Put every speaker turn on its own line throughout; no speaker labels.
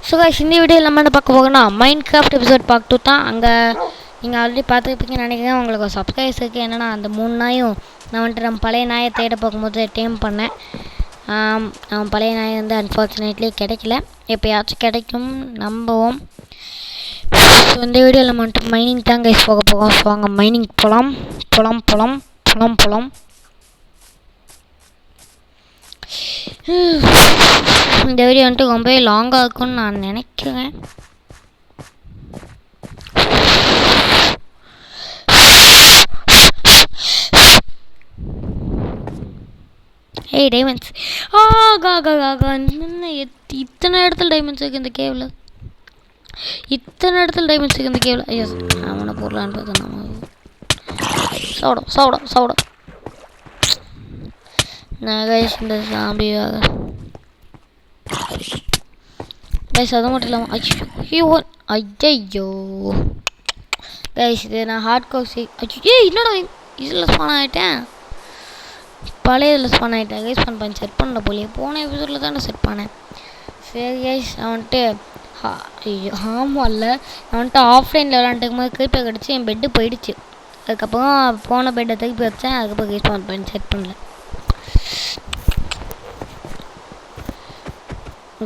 So guys இந்த வீடியோவில் நம்ம என்ன பார்க்க போகணும்னா மைன்கிராஃப்ட் எபிசோட் பார்ட் 2 தான். அங்கே நீங்கள் ஆல்ரெடி பார்த்துருப்பீங்கன்னு நினைக்கிறேன். உங்களுக்கு ஒரு சப்ஸ்கிரைபர்ஸ் இருக்குது. என்னென்னா அந்த 3 நாயும் நான் வந்துட்டு நம்ம பழைய நாயை தேட போகும்போது டேம் பண்ணேன். அவன் பழைய நாய் வந்து அன்ஃபார்ச்சுனேட்லி கிடைக்கல. எப்போயாச்சும் கிடைக்கும் நம்புவோம். ஸோ இந்த வீடியோவில் நம்ம வந்துட்டு மைனிங் தான் கைஸ் போக போகிறோம். ஸோ அங்கே மைனிங் போகலாம். இந்த வீடியோ வந்துட்டு ரொம்பவே லாங்காக இருக்கும்னு நான் நினைக்கிறேன். ஏய் டைமண்ட்ஸ் இத்தனை இடத்துல டைமண்ட்ஸ் இருக்குது இந்த கேவில். இந்த கேவில் ஐயோ அவனை போடலான்னு பார்த்தா நம்ம சவுடம் நான் கைஸ் இந்த சாம்பியாக கைஸ் அது மட்டும் இல்லாமல் ஐயோ கைஸ் இது நான் ஹார்ட் கோர்ஸ் என்னடா இதில் ஸ்பான் ஆகிட்டேன். பழைய இதில் ஸ்பான் ஆகிட்டேன் கைஸ். பண்ண செட் பண்ணல போலியே. போன எபிசோடில் தான் நான் செட் பண்ணேன். சரி கைஸ் நான் வந்துட்டு ஆமாம் இல்லை நான் வந்துட்டு ஆஃப்லைனில் விளாண்டுக்கும் போது கிரிப்பை கிடச்சி என் பெட்டு போயிடுச்சு. அதுக்கப்புறம் போன பெட்டை திருப்பி வச்சேன். அதுக்கப்புறம் கைஸ் பண்ண செட் பண்ணல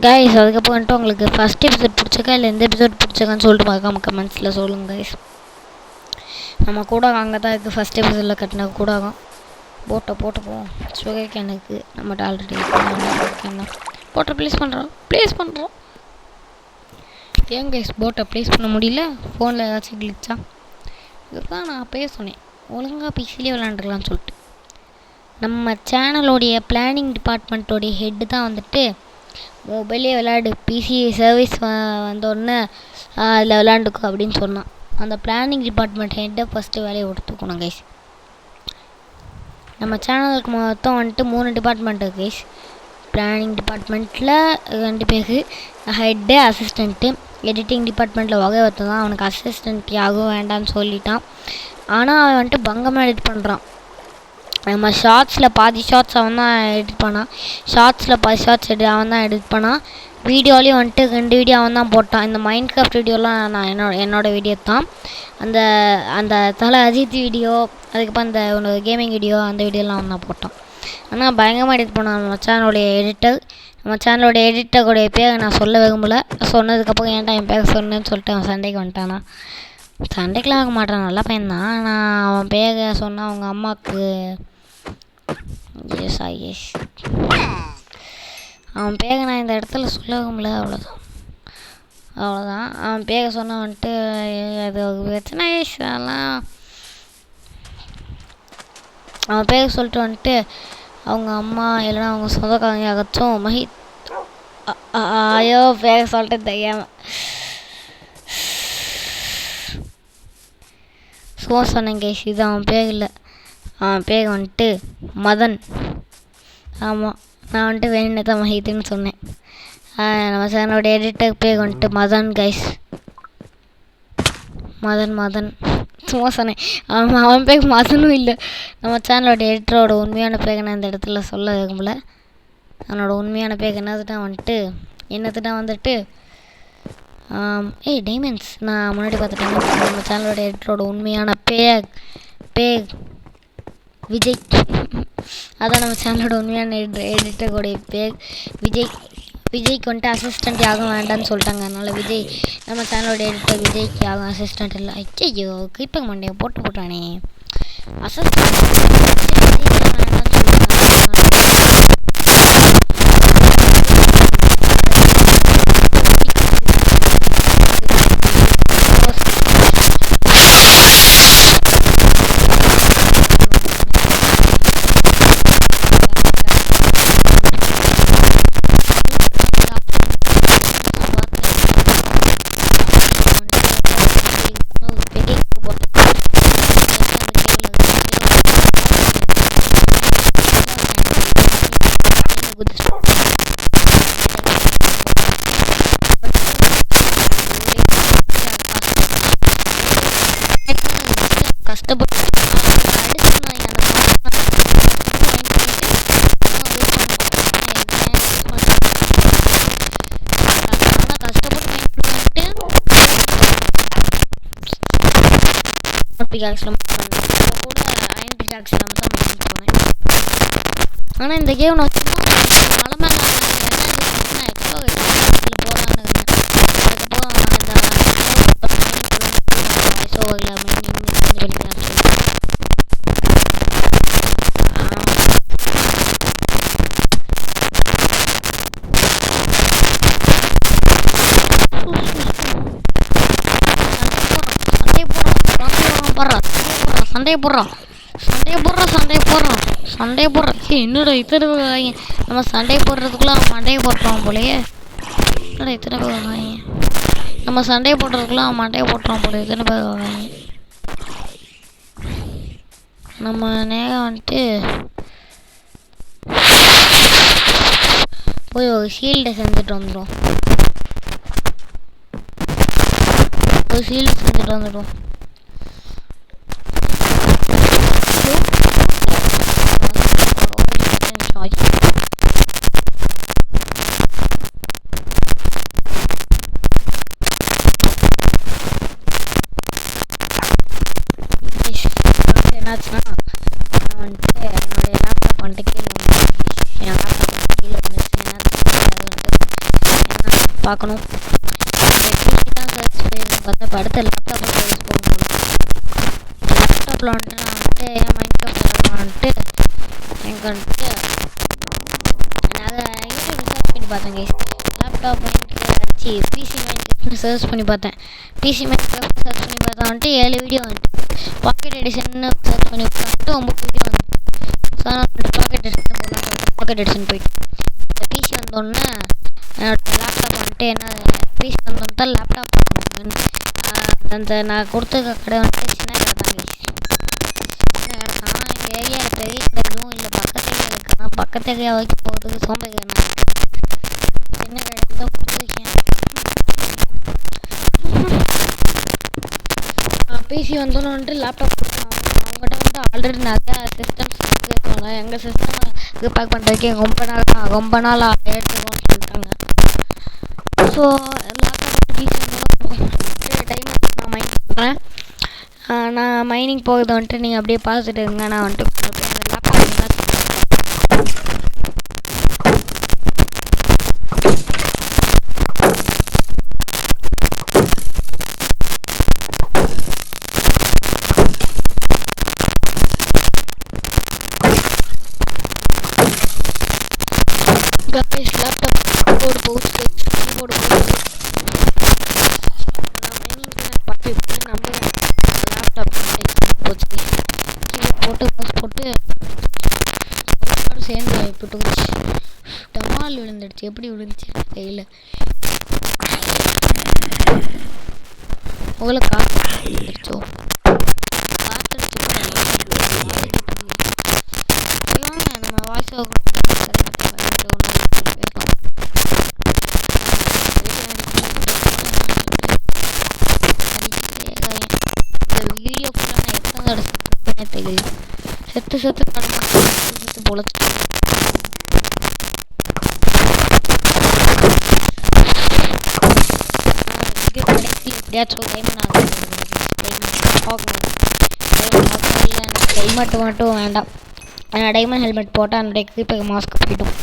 கைஸ். அதுக்கப்புறம் வந்துட்டு உங்களுக்கு ஃபஸ்ட் எபிசோட் பிடிச்சிருக்கா இல்லை எந்த எபிசோட் பிடிச்சிருக்கான்னு சொல்லிட்டு மறக்காம கமெண்ட்ஸில் சொல்லுங்கள் கைஸ். நம்ம கூட அங்கே தான் இருக்குது. ஃபஸ்ட் எபிசோடில் கட்டின கூடாகும் போட்டை போவோம். சுகர் கேனுக்கு நம்மகிட்ட ஆல்ரெடி போட்டை ப்ளேஸ் பண்ணுறோம். ஏன் கைஸ் போட்டை ப்ளேஸ் பண்ண முடியல? ஃபோனில் ஏதாச்சும் கிளிச்சா? இதுதான் நான் அப்போயே சொன்னேன் ஒழுங்காக பிசிலே விளாண்டுக்கலான்னு சொல்லிட்டு. நம்ம சேனலோடைய பிளானிங் டிபார்ட்மெண்ட்டோடைய ஹெட்டு தான் வந்துட்டு மொபைலே விளையாடு பிசி சர்வீஸ் வந்தோடனே அதில் விளாண்டுக்கோ அப்படின்னு சொன்னான். அந்த பிளானிங் டிபார்ட்மெண்ட் ஹெட்டை ஃபஸ்ட்டு வேலையை கொடுத்துக்கணும் கைஸ். நம்ம சேனலுக்கு மொத்தம் வந்துட்டு 3 டிபார்ட்மெண்ட் இருக்குது கைஸ். பிளானிங் டிபார்ட்மெண்ட்டில் 2 பேர், ஹெட்டு அசிஸ்டண்ட்டு. எடிட்டிங் டிபார்ட்மெண்ட்டில் வகை ஒருத்தன் தான். அவனுக்கு அசிஸ்டண்ட் யாரும் வேண்டான்னு சொல்லிட்டான். ஆனால் அவன் வந்துட்டு பங்கமாக எடிட் பண்ணுறான். நம்ம ஷார்ட்ஸில் பாதி ஷார்ட்ஸ் அவன் தான் எடிட் பண்ணான். அவன் தான் எடிட் பண்ணான். வீடியோலேயும் வந்துட்டு 2 வீடியோ அவன் தான் போட்டான். இந்த மைன்கிராஃப்ட் வீடியோலாம் நான் என்னோடய வீடியோ தான். அந்த தலை அஜித் வீடியோ, அதுக்கப்புறம் அந்த ஒரு கேமிங் வீடியோ, அந்த வீடியோலாம் அவன் தான் போட்டான். ஆனால் பயங்கரமாக எடிட் பண்ணான் நம்ம சேனலோடைய எடிட்டருடைய பேரை நான் சொல்ல விரும்பலை. சொன்னதுக்கப்புறம் ஏன்டா என் பேரை சொன்னேன்னு சொல்லிட்டு அவன் சண்டைக்கு வந்துட்டானா. சண்டைக்கெலாம் ஆக மாட்டான், நல்லா பையன்தான். நான் அவன் பேரை சொன்னால் அவங்க அம்மாவுக்கு எஸ் அவன் பேரை நான் இந்த இடத்துல சொல்ல விரும்பல. அவ்வளோதான். அவன் பேரை சொன்னால் வந்துட்டு அது ஒரு பிரச்சனை. அதெல்லாம் அவன் பேரை சொல்லிட்டு வந்துட்டு அவங்க அம்மா இல்லைன்னா அவங்க சொந்தக்காரங்க யாராச்சும் ஐயோ பேரை சொல்லிட்டு தெரியாமல் சொன்னேன் கைஸ். இது அவன் பேர் இல்லை. அவன் பேர் வந்துட்டு மதன். ஆமாம் நான் வந்துட்டு வேணுன்னு தான் மஹித்துன்னு சொன்னேன். நம்ம சேனலோட எடிட்டர் பேர் வந்துட்டு மதன் கைஸ். மதன் சும்மா சொன்னேன். அவன் பேர் மதனும் இல்லை. நம்ம சேனலோட எடிட்டரோட உண்மையான பேர் நான் இந்த இடத்துல சொல்ல விரும்பல. அவனோட உண்மையான பேர் என்னதுன்னா வந்துட்டு டைமண்ட்ஸ் நான் முன்னாடி பார்த்துட்டேன். நம்ம சேனலோட எடிட்டரோட உண்மையான பேர் விஜய். அதான் நம்ம சேனலோட உண்மையான எடிட்டரோடைய பேர் விஜய்க்கு வந்துட்டு அசிஸ்டண்ட் யாரும் வேண்டான்னு சொல்லிட்டாங்க. அதனால் விஜய் நம்ம சேனலோட எடிட்டர் விஜய்க்கு யாரும் அசிஸ்டண்ட் இல்லை. ஐயோ கிரிப்பர் மண்டையை போட்டானே. அசிஸ்டண்ட் வேண்டான்னு சொல்லிட்டாங்க. பிகாக்ஸில் மட்டும் கூட அயன் பிகாக்ஸில் மட்டும் போனேன். ஆனால் இந்த கேம் நான் சும்மா மலை மேலே நான் எக்ஸ்ட்ரா போகலான்னு இருந்தேன். அதுக்கப்புறம் சண்டை போடுறோம். என்னடா இத்தனை பேர் நம்ம சண்டை போடுறதுக்குள்ள மண்டையை போட்டுருவோம் போலயே. என்னடா இத்தனை பேர் வாங்க, நம்ம சண்டை போடுறதுக்குள்ள மண்டையை போட்டுருவோம் போல. இத்தனை பேர் வாங்க. நம்ம நேரம் வந்துட்டு போய் ஒரு ஷீல்டை செஞ்சுட்டு வந்துடும். என்னாச்சுன்னா நான் வந்துட்டு என்னுடைய லேப்டாப் வந்துட்டு கீழே பார்க்கணும். தான் சர்ச் பண்ணி பார்த்தா அடுத்த லேப்டாப்பில் யூஸ் பண்ணணும். லேப்டாப்பில் வந்துட்டு நான் வந்துட்டு ஏன் மைண்ட் கிராஃப்ட் வந்துட்டு எனக்கு வந்துட்டு நான் யூடியூப் சர்ச் பண்ணி பார்த்தேன் கைஸ். லேப்டாப் வச்சு பிசி மைண்ட் சர்ச் பண்ணி பார்த்தேன். பிசி மைண்ட் கிராஃப்ட் சர்ச் பண்ணி பார்த்தா வந்துட்டு 7 வீடியோ வந்துட்டு. பாக்கெட் எடிஷன் சர்ச் பண்ணி வந்துட்டு 9 வீடியோ வந்துட்டு. ஸோ நான் வந்துட்டு பாக்கெட் எடிஷன் போயிட்டு பிசி வந்தோடனே என்னோட லேப்டாப் வந்துட்டு என்ன பிசி வந்தோன்னு தான் லேப்டாப் பார்க்கணும். அந்த நான் கொடுத்த கடை வந்துட்டு சின்ன கடை தாங்க. சின்ன கடை தான். எங்கள் ஏரியாவில் பெரிய கடை எதுவும் இல்லை, பக்கத்துலேயே இருக்குது. ஆனால் பக்கத்து ஏரியா வரைக்கும் போகிறதுக்கு சோம்பேறிக்காரன். சின்ன கடைக்கு தான் கொடுத்துருக்கேன். பிசி வந்தோன்னு வந்துட்டு லேப்டாப் கொடுக்கணும். அவங்ககிட்ட வந்து ஆல்ரெடி நிறையா சிஸ்டம்ஸ் இருக்குவாங்க. எங்கள் சிஸ்டம் ரிப்பேர் பண்ணுறதுக்கே ரொம்ப நாள் எடுத்துக்கோன்னு சொல்லிட்டாங்க. ஸோ லேப்டாப் பிசி டைம் நான் மைண்ட் பண்ணுறேன். நான் மைனிங் போகிறத வந்துட்டு நீங்கள் அப்படியே பார்த்துட்டு இருங்க. நான் வந்துட்டு லேப்டாப் லேப்டாப் போர்டு போச்சு. நம்ம லேப்டாப் போச்சு. கீழே போட்டு சேர்ந்து போட்டு டமால் விழுந்துடுச்சு. எப்படி விழுந்துச்சு கையில் உங்களை காற்று விழுந்துருச்சோ. காற்றடிச்சு நம்ம வாய்ஸ் வீடியோக்குள்ள நான் எத்தனை தடவை தெரியுது. செத்து பொழைச்சு எப்படியாச்சும் ஹெல்மெட் மட்டும் வேண்டாம். ஆனால் டைமண்ட் ஹெல்மெட் போட்டால் என்னுடைய கிரீப்பர் மாஸ்க் போய்டும்.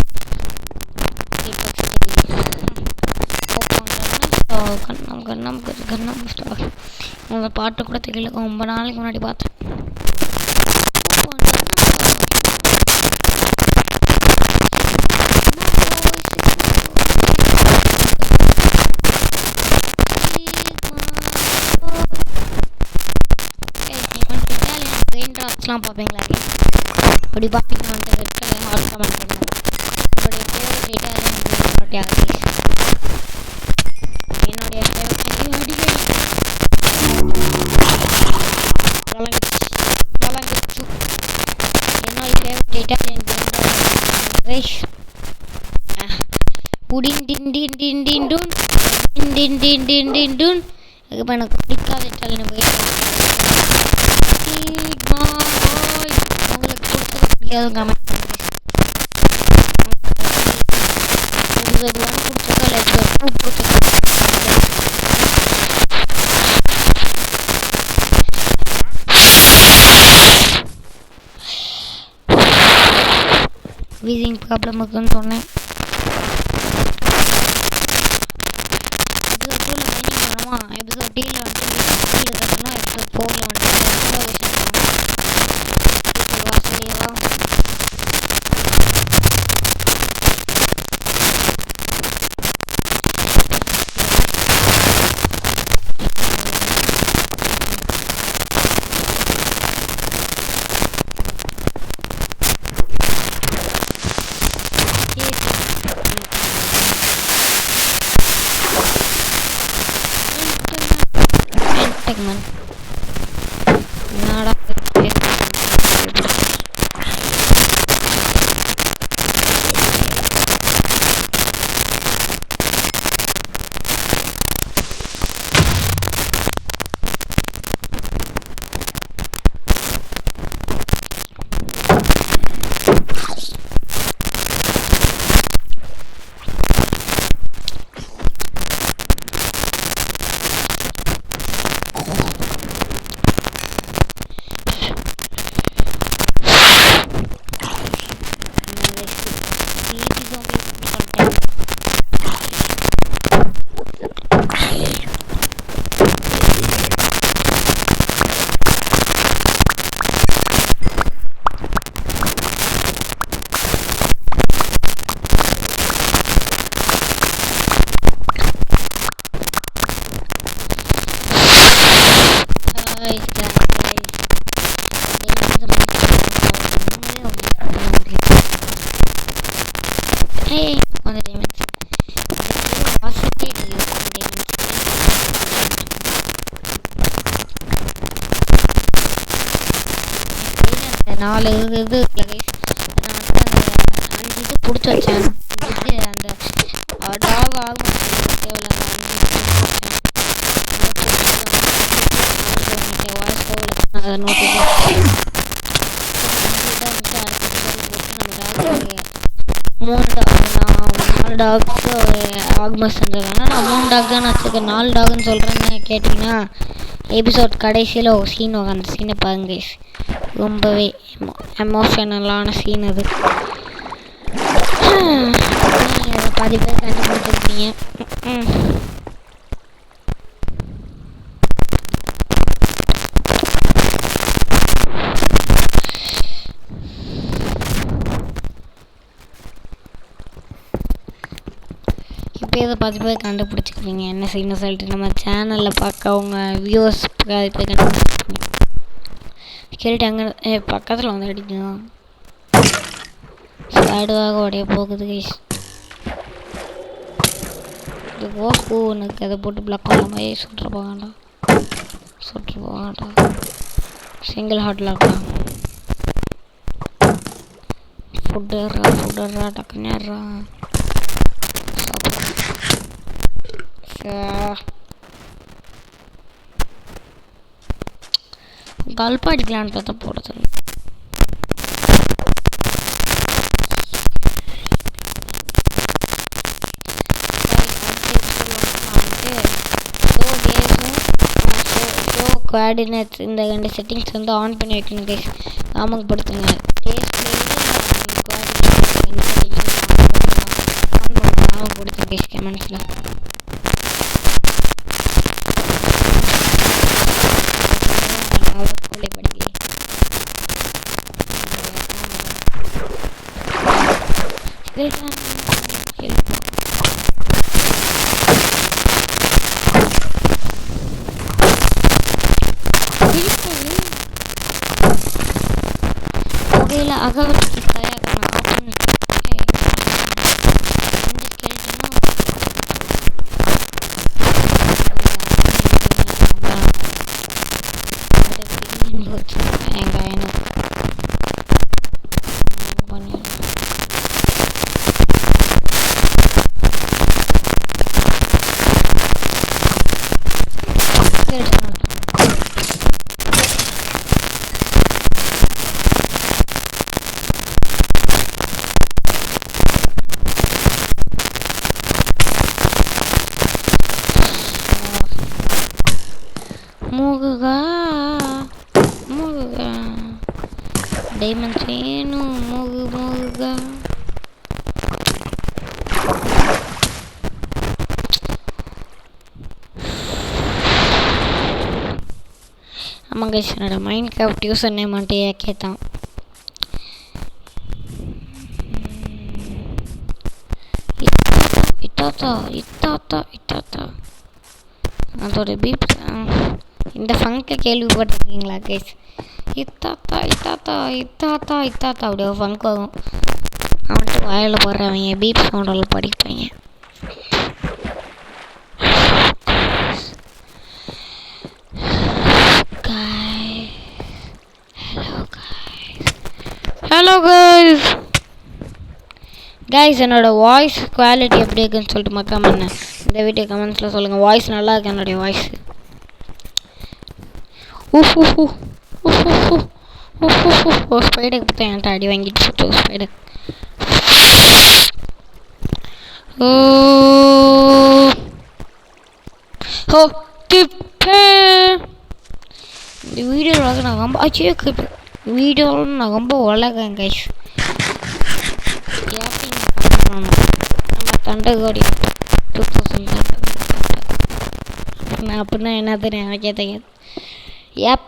அந்த பாட்டு கூட தெரியல, ரொம்ப நாளைக்கு முன்னாடி பார்த்தேன். பார்ப்பீங்களா? அப்படி பார்த்தீங்கன்னா வந்து ரெட் கலர் ஹாட் கமெண்ட் பண்ணுங்க. என்னுடைய ஃபேவரட் என்னுடைய எனக்கு பிடிக்காத இட்டாலியன் போய் உங்களுக்கு பிடிச்சது கமெண்ட் வீசிங் ப்ராப்ளம் இருக்குன்னு சொன்னேன். எபிசோட் 2ல மைனிங் பண்ணணுமா, எபிசோட் 3ல வந்துட்டு வீடு கட்டணும், எபிசோட் 4ல வந்துட்டு வாசலேவா man. Nada. Hey, on the diamonds. நாலு இது இல்லை கைஸ். நான் வந்து அந்த 5 இது பிடிச்சி வச்சேன். இது அந்த டாக் ஆகும் தேவையில்ல. அதை நோட்டி நாலு டாக்ஸு ஒரு ஆக்மஸ் இருந்ததுனால நான் 3 டாக் தான் வச்சுருக்கேன். 4 டாக்னு சொல்கிறேன்னு கேட்டிங்கன்னா எபிசோட் கடைசியில் ஒரு சீன் வரும். அந்த சீனை பாருங்க கைஸ், ரொம்பவே எமோஷனலான சீன் அது. பாதி பேர் கண்டுபிடிச்சிருப்பீங்க. இப்போ இதை பாதி பேர் கண்டுபிடிச்சிக்கிறீங்க என்ன சீனை சொல்லிட்டு. நம்ம சேனலில் பார்க்க அவங்க வியூவர்ஸ் பாதி பேர் கண்டுபிடிச்சிருப்பீங்க. கேட்டு அங்கே பக்கத்தில் வந்து அடிக்கணும். ஸ்லாடுவாக உடைய போகுது கைஸ். இது ஓஹோ எனக்கு அதை போட்டு பிளாக் பண்ண மாதிரி சுட்டு போகாண்டா சிங்கிள் ஹார்ட்டில் இருக்கலாம். ஃபுட்டுறா டக்குனேறா கல்பா அடிக்கலான்னு பார்த்தா போடுறது. கோஆர்டினேட்ஸ் இந்த 2 செட்டிங்ஸ் வந்து ஆன் பண்ணி வைக்கணும் கைஸ். ஞாபகப்படுத்துங்க. ஞாபகப்படுத்துங்க கைஸ் கமெண்ட்ஸில். புகையில அகவலுக்கு தயாரான டைமண்ட்ஸ் வேணும். மூகுகா ஆமாம் கைஸ், என்னோட மைண்ட் கிராஃப்ட் யூசர் நேம் வந்துட்டு ஏகே தான். இட்டாத்தா அதோட பீப் இந்த ஃபங்கை கேள்விப்பட்டிருக்கீங்களா கைஸ்? இத்தாத்தா அப்படி ஒரு ஃபங்க் வரும். அவன்ட்டு வாயில் போடுறவங்க பீப் சவுண்டில் படிப்பாங்க. ஹலோ கைஸ், என்னோட வாய்ஸ் குவாலிட்டி எப்படி இருக்குன்னு சொல்லிட்டு மறக்காம இந்த வீடியோ கமெண்ட்ஸில் சொல்லுங்கள். வாய்ஸ் நல்லா இருக்கு என்னுடைய வாய்ஸ். ஸ்பைடருக்கு பார்த்தா என்கிட்ட அடி வாங்கிட்டு போச்சு ஸ்பைடர். இந்த வீடியோவில் நான் ரொம்ப உலகேன் கைஸ். நம்ம தண்டகோடி 2000 அப்படின்னா என்ன தெரியும் எனக்கே தெரியாது. ஏப்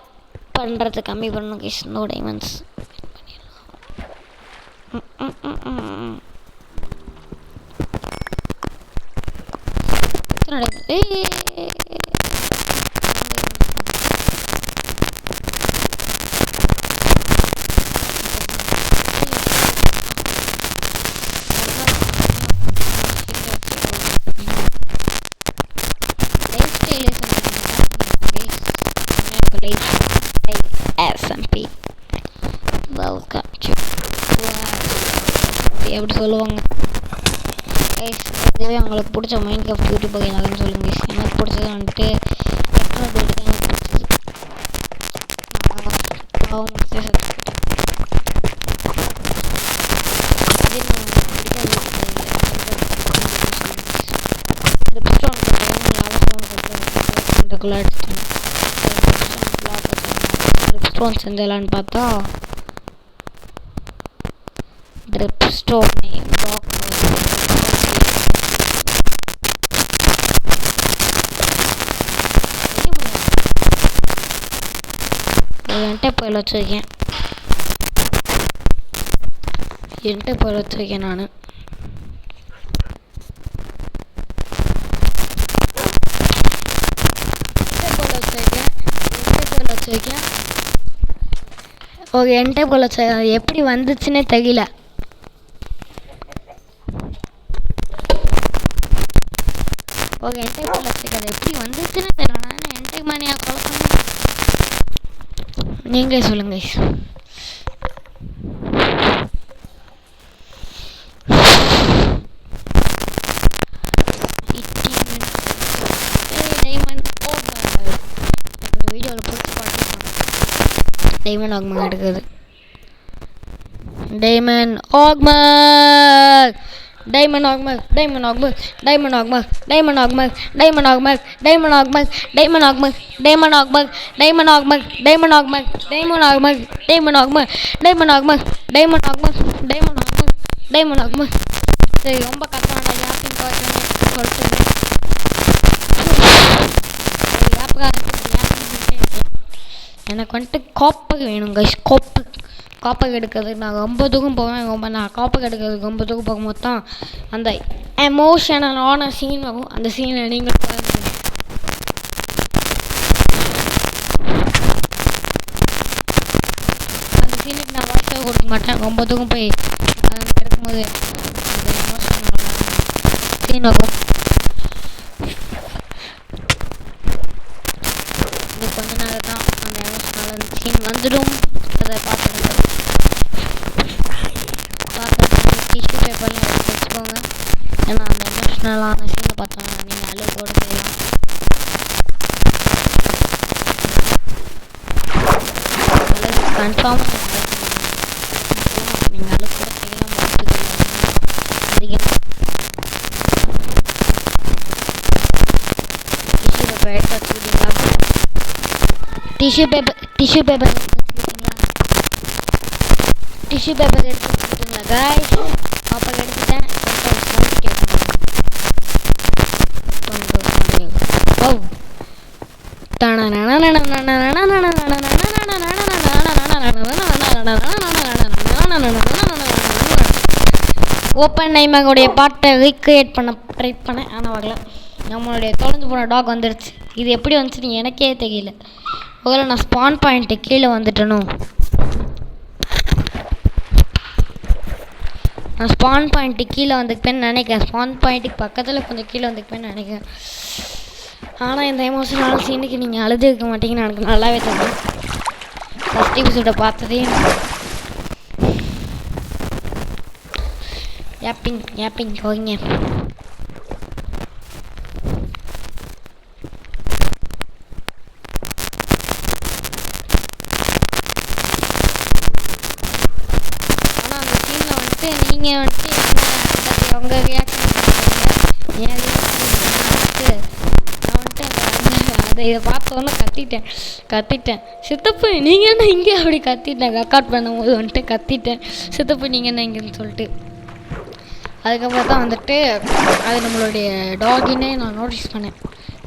பண்ணுறது கம்மி பண்ணணும் guys. No diamonds. SMP welcome to எப்படி சொல்லுவாங்க கைஸ்? இதுவே உங்களுக்கு பிடிச்ச மைண்ட் கிராஃப்ட் யூடியூப் வகையாகன்னு சொல்லுங்க கைஸ். எனக்கு பிடிச்சது வந்துட்டு ட்ரிப்ஸ்டோன் செஞ்சலான்னு பார்த்தா ட்ரிப்ஸ்டோன் பிளாக் என்கிட்ட போய் வச்சுருக்கேன் நான். ஓகே, என்கிட்ட போல எப்படி வந்துச்சுன்னே தெரியல. ஓகே, என்கிட்ட போல அது எப்படி வந்துச்சுன்னு தெரியல. நான் என்கிட்ட மணியா குழப்பம். நீங்களே சொல்லுங்க. டைமண்ட் ஆக்மக் எடுக்குது. டைமண்ட் ஆக்மக். சரி, ரொம்ப கஷ்டம்டா யாப்பிங் சொல்லிட்டு எனக்கு வந்துட்டு காப்பக வேணும் கைஸ். காப்பக எடுக்கிறதுக்கு நான் ரொம்ப தூரம் போவேன். நான் காப்பக எடுக்கிறதுக்கு ரொம்ப தூரம் போகும்போது தான் அந்த எமோஷனலான சீன் வரும். அந்த சீனை நீங்கள் பாருங்கள். அந்த சீனுக்கு நான் வாய்ஸாக கொடுக்க மாட்டேன். ரொம்ப தூரம் போய் எடுக்கும்போது அந்த எமோஷனலான சீன் வரும். இது கொஞ்ச நேரம் தான் அந்த எமோஷனல் சீன் வந்துடும். அதை பார்த்துட்டு டிஷ்யூ பேப்பரில் எடுத்து வச்சுக்கோங்க. ஏன்னா அந்த எமோஷனலான சீனை பார்த்தோம்னா நீங்கள் அழுக கூட செய்யலாம். கன்ஃபார்மாக நீங்கள் அழுக கூட செய்யலாம். வாய்ப்புகள் அதிகம். டிஷ்யூ பேப்பர் எடுத்து வச்சுக்கிட்டீங்களா காய்ஸ்? பாப்பா எடுத்துட்டேன். ஓ தானா ஓப்பன் நைமகோடைய பாட்டை ரீக்ரியேட் பண்ண ட்ரை பண்ணேன், ஆனால் வரல. நம்மளுடைய தொலைஞ்சு போன டாக் வந்துடுச்சு. இது எப்படி வந்துச்சுன்னு எனக்கே தெரியல. ஒருவேளை நான் ஸ்பான் பாயிண்ட்டு கீழே வந்துட்டணும். நான் ஸ்பான் பாயிண்ட்டு கீழே வந்துக்குப்பேன்னு நினைக்கிறேன். ஸ்பான் பாயிண்ட்டுக்கு பக்கத்தில் கொஞ்சம் கீழே வந்துக்குப்பேன்னு நினைக்கிறேன். ஆனால் இந்த எமோஷனல் சீனுக்கு நீங்கள் அழுது இருக்க மாட்டீங்கன்னு எனக்கு நல்லாவே தெரியும். ஃபஸ்ட் எபிசோடை பார்த்ததே யாப்பிங் கோயிங்க. நீங்கள் வந்துட்டு என்ன உங்கள் ரியாக்ஷன் என் ரியாக்ஷன் நான் வந்துட்டு அதை இதை பார்த்தோன்னே கத்திட்டேன் சித்தப்பு நீங்கள் என்ன இங்கே அப்படி கத்திட்டேன். ரெக்கார்ட் பண்ணும்போது வந்துட்டு கத்திட்டேன், சித்தப்பு நீங்கள் என்ன இங்கேன்னு சொல்லிட்டு. அதுக்கப்புறம் தான் வந்துட்டு அது நம்மளுடைய டாகின்னே நான் நோட்டீஸ் பண்ணேன்.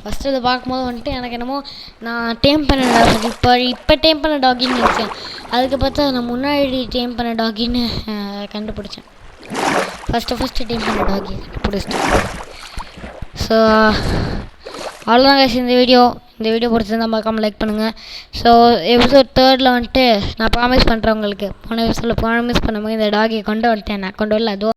ஃபஸ்ட்டு இதை பார்க்கும்போது வந்துட்டு எனக்கு என்னமோ நான் டேம் பண்ண டாக் இப்போ டேம் பண்ண டாகின்னு நினச்சேன். அதுக்கு பார்த்தா நான் முன்னாடி டேம் பண்ண டாகின்னு கண்டுபிடிச்சேன். ஃபஸ்ட்டு டேம் பண்ண டாகி கண்டுபிடிச்சிட்டேன். ஸோ அவ்வளோதான் guys இந்த வீடியோ பிடிச்சிருந்தா மறக்காமல் லைக் பண்ணுங்கள். ஸோ எபிசோட் 3 வந்துட்டு நான் ப்ராமிஸ் பண்ணுறேன் உங்களுக்கு. போன எபிசோடில் ப்ராமிஸ் பண்ண மாதிரி இந்த டாகியை கொண்டு வந்துட்டேன். நான் கொண்டு வரல, அதுவும்